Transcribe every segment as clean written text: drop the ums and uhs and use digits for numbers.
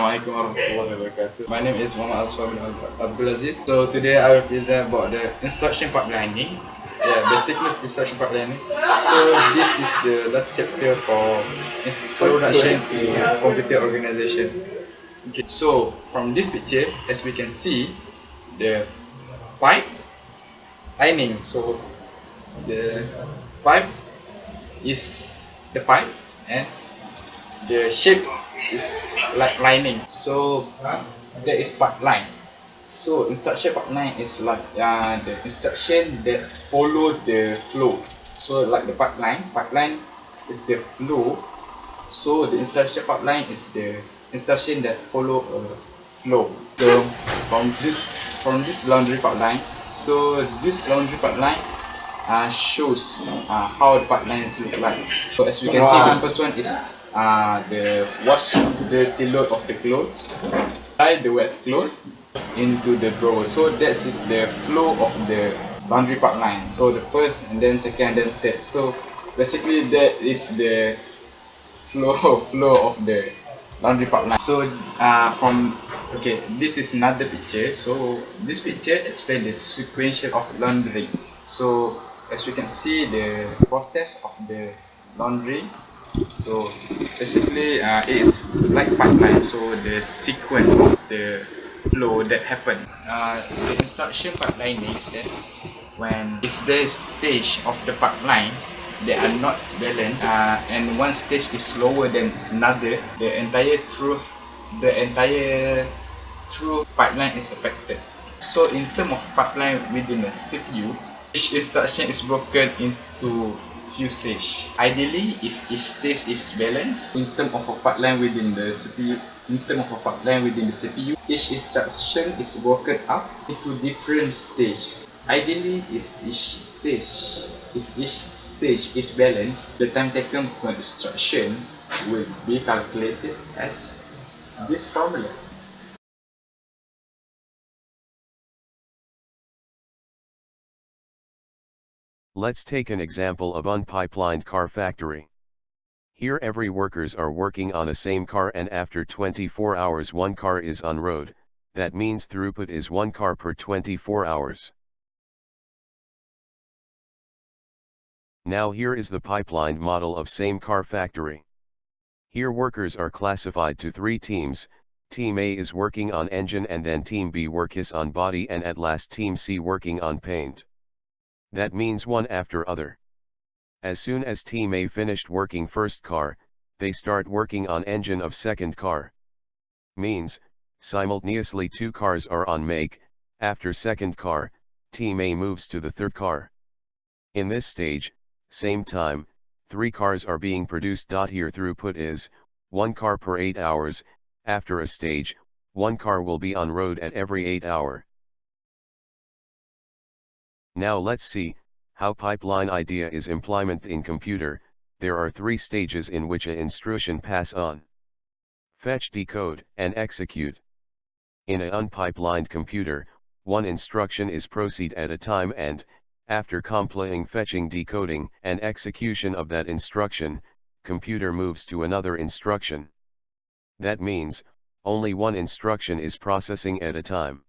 Assalamualaikum warahmatullahi wabarakatuh. My name is Muhammad Asfar bin Abdulaziz. So today I will present about the instruction pipelining. Basically instruction pipelining. So this is the last chapter for introduction to computer organization. Okay. So from this picture, as we can see, the pipe lining. So the pipe is the pipe and the shape is like lining. So there is pipeline. So instruction pipeline is like the instruction that follow the flow. So like the pipeline is the flow. So the instruction pipeline is the instruction that follow a flow. So from this laundry pipeline, so this laundry pipeline shows how the pipelines look like. So as we can see, the first one is the wash the load of the clothes, tie the wet clothes into the drawer. So that is the flow of the laundry pipeline. So the first and then second and then third. So basically that is the flow of the laundry pipeline. So this is another picture. So this picture explains the sequential of laundry. So as we can see the process of the laundry. So basically it is like pipeline. So the sequence of the flow that happen. The instruction pipelining is that when if the stage of the pipeline they are not balanced and one stage is lower than another, the entire through pipeline is affected. So in terms of pipeline within the CPU, each instruction is broken into few stages. Ideally, if each stage is balanced in terms of a pipeline within the CPU, each instruction is broken up into different stages. Ideally, if each stage is balanced, the time taken per instruction will be calculated as this formula. Let's take an example of unpipelined car factory. Here every workers are working on a same car and after 24 hours one car is on road, that means throughput is 1 car per 24 hours. Now here is the pipelined model of same car factory. Here workers are classified to 3 teams, Team A is working on engine and then Team B works on body and at last Team C working on paint. That means one after other. As soon as Team A finished working first car, they start working on engine of second car. Means, simultaneously 2 cars are on make. After second car, Team A moves to the third car. In this stage, same time, 3 cars are being produced. Here throughput is 1 car per 8 hours, after a stage, 1 car will be on road at every 8 hours. Now let's see how pipeline idea is implemented in computer. There are 3 stages in which an instruction pass on: fetch, decode, and execute. In an unpipelined computer, one instruction is proceed at a time and, after completing fetching, decoding, and execution of that instruction, computer moves to another instruction. That means, only one instruction is processing at a time.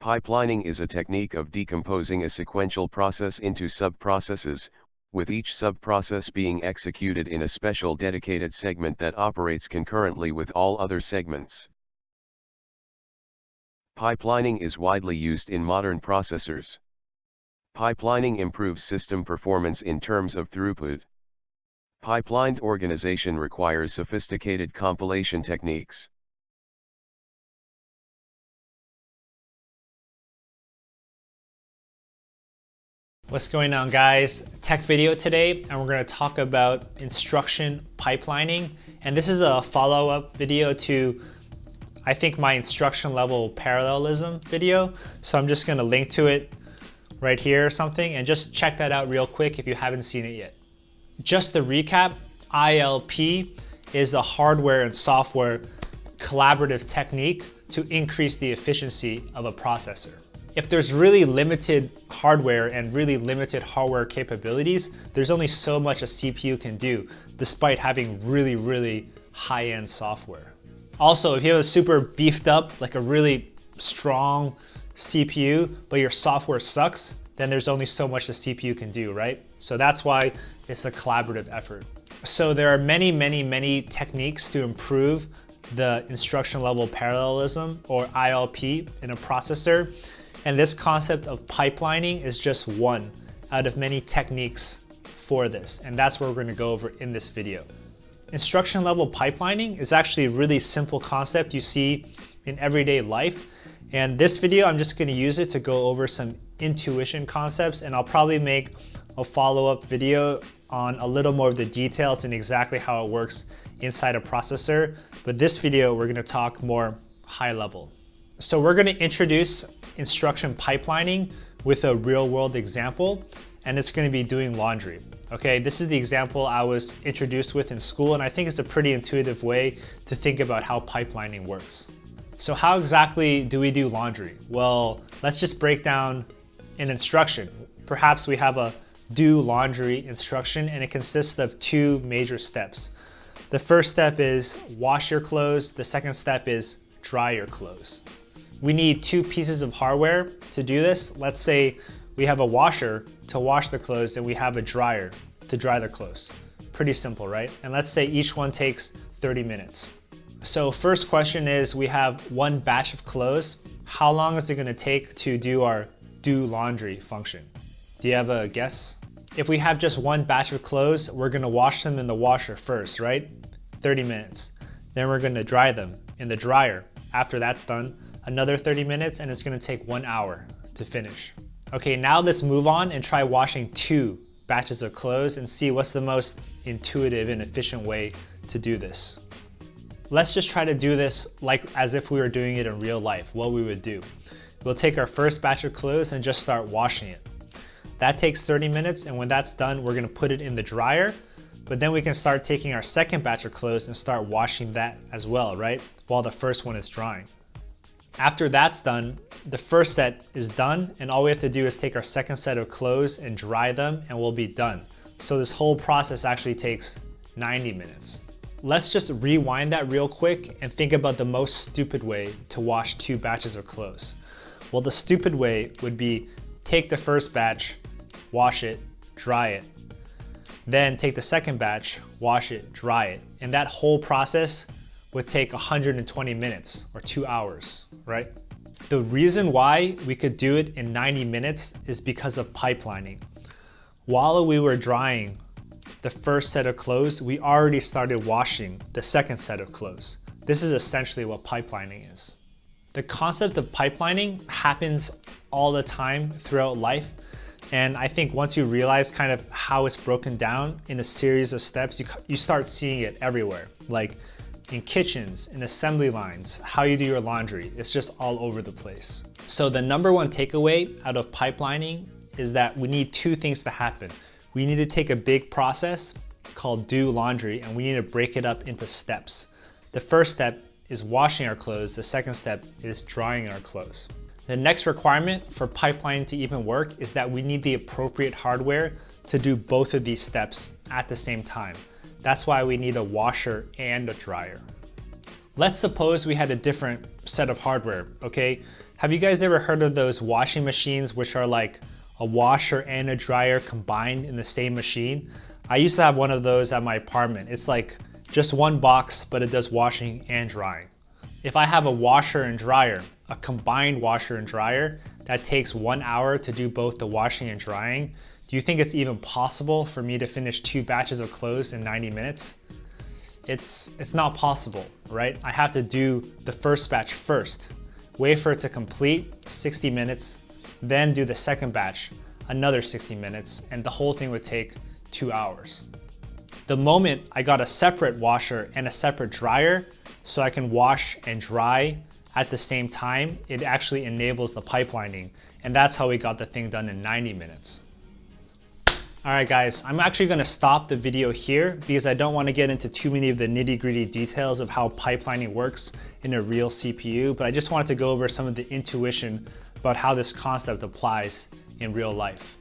Pipelining is a technique of decomposing a sequential process into sub-processes, with each sub-process being executed in a special dedicated segment that operates concurrently with all other segments. Pipelining is widely used in modern processors. Pipelining improves system performance in terms of throughput. Pipelined organization requires sophisticated compilation techniques. What's going on, guys? Tech video today, and we're going to talk about instruction pipelining. And this is a follow-up video to, I think, my instruction level parallelism video. So I'm just going to link to it right here or something, and just check that out real quick if you haven't seen it yet. Just to recap, ILP is a hardware and software collaborative technique to increase the efficiency of a processor. If there's really limited hardware and really limited hardware capabilities, there's only so much a CPU can do, despite having really, really high-end software. Also, if you have a super beefed up, like a really strong CPU, but your software sucks, then there's only so much the CPU can do, right? So that's why it's a collaborative effort. So there are many, many, many techniques to improve the instruction level parallelism, or ILP, in a processor. And this concept of pipelining is just one out of many techniques for this. And that's what we're going to go over in this video. Instruction level pipelining is actually a really simple concept you see in everyday life. And this video, I'm just going to use it to go over some intuition concepts, and I'll probably make a follow-up video on a little more of the details and exactly how it works inside a processor. But this video, we're going to talk more high level. So we're going to introduce instruction pipelining with a real-world example, and it's going to be doing laundry. Okay, this is the example I was introduced with in school, and I think it's a pretty intuitive way to think about how pipelining works. So how exactly do we do laundry? Well, let's just break down an instruction. Perhaps we have a do laundry instruction, and it consists of two major steps. The first step is wash your clothes. The second step is dry your clothes. We need two pieces of hardware to do this. Let's say we have a washer to wash the clothes and we have a dryer to dry the clothes. Pretty simple, right? And let's say each one takes 30 minutes. So first question is, we have one batch of clothes. How long is it going to take to do our do laundry function? Do you have a guess? If we have just one batch of clothes, we're going to wash them in the washer first, right? 30 minutes. Then we're going to dry them in the dryer. After that's done, another 30 minutes, and it's going to take 1 hour to finish. Okay, now let's move on and try washing two batches of clothes and see what's the most intuitive and efficient way to do this. Let's just try to do this like as if we were doing it in real life, what we would do. We'll take our first batch of clothes and just start washing it. That takes 30 minutes, and when that's done, we're gonna put it in the dryer, but then we can start taking our second batch of clothes and start washing that as well, right? While the first one is drying. After that's done, the first set is done, and all we have to do is take our second set of clothes and dry them, and we'll be done. So this whole process actually takes 90 minutes. Let's just rewind that real quick and think about the most stupid way to wash two batches of clothes. Well, the stupid way would be take the first batch, wash it, dry it. Then take the second batch, wash it, dry it. And that whole process would take 120 minutes or 2 hours, right? The reason why we could do it in 90 minutes is because of pipelining. While we were drying the first set of clothes, we already started washing the second set of clothes. This is essentially what pipelining is. The concept of pipelining happens all the time throughout life. And I think once you realize kind of how it's broken down in a series of steps, you start seeing it everywhere. Like in kitchens, in assembly lines, how you do your laundry. It's just all over the place. So the number one takeaway out of pipelining is that we need two things to happen. We need to take a big process called do laundry, and we need to break it up into steps. The first step is washing our clothes. The second step is drying our clothes. The next requirement for pipelining to even work is that we need the appropriate hardware to do both of these steps at the same time. That's why we need a washer and a dryer. Let's suppose we had a different set of hardware, okay? Have you guys ever heard of those washing machines which are like a washer and a dryer combined in the same machine? I used to have one of those at my apartment. It's like just one box, but it does washing and drying. If I have a washer and dryer, a combined washer and dryer, that takes 1 hour to do both the washing and drying. Do you think it's even possible for me to finish two batches of clothes in 90 minutes? It's not possible, right? I have to do the first batch first, wait for it to complete, 60 minutes, then do the second batch, another 60 minutes, and the whole thing would take 2 hours. The moment I got a separate washer and a separate dryer, so I can wash and dry at the same time, it actually enables the pipelining, and that's how we got the thing done in 90 minutes. All right guys, I'm actually gonna stop the video here because I don't wanna get into too many of the nitty-gritty details of how pipelining works in a real CPU, but I just wanted to go over some of the intuition about how this concept applies in real life.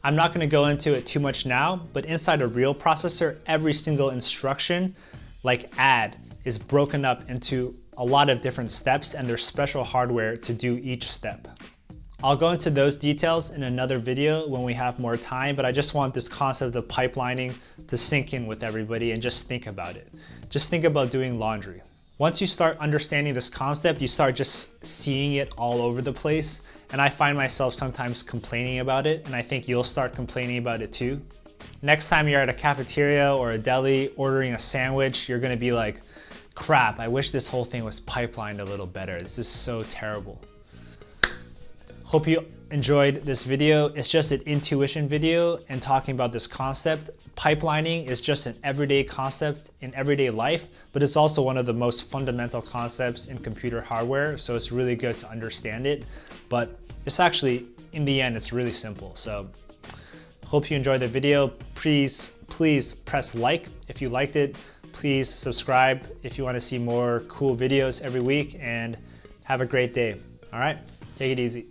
I'm not going to go into it too much now, but inside a real processor, every single instruction, like add, is broken up into a lot of different steps, and there's special hardware to do each step. I'll go into those details in another video when we have more time, but I just want this concept of pipelining to sink in with everybody and just think about it. Just think about doing laundry. Once you start understanding this concept, you start just seeing it all over the place. And I find myself sometimes complaining about it, and I think you'll start complaining about it too. Next time you're at a cafeteria or a deli ordering a sandwich, you're gonna be like, crap, I wish this whole thing was pipelined a little better. This is so terrible. Hope you enjoyed this video. It's just an intuition video and talking about this concept. Pipelining is just an everyday concept in everyday life, but it's also one of the most fundamental concepts in computer hardware, so it's really good to understand it. But it's actually, in the end, it's really simple. So hope you enjoyed the video. Please press like if you liked it. Please subscribe if you want to see more cool videos every week, and have a great day. All right, take it easy.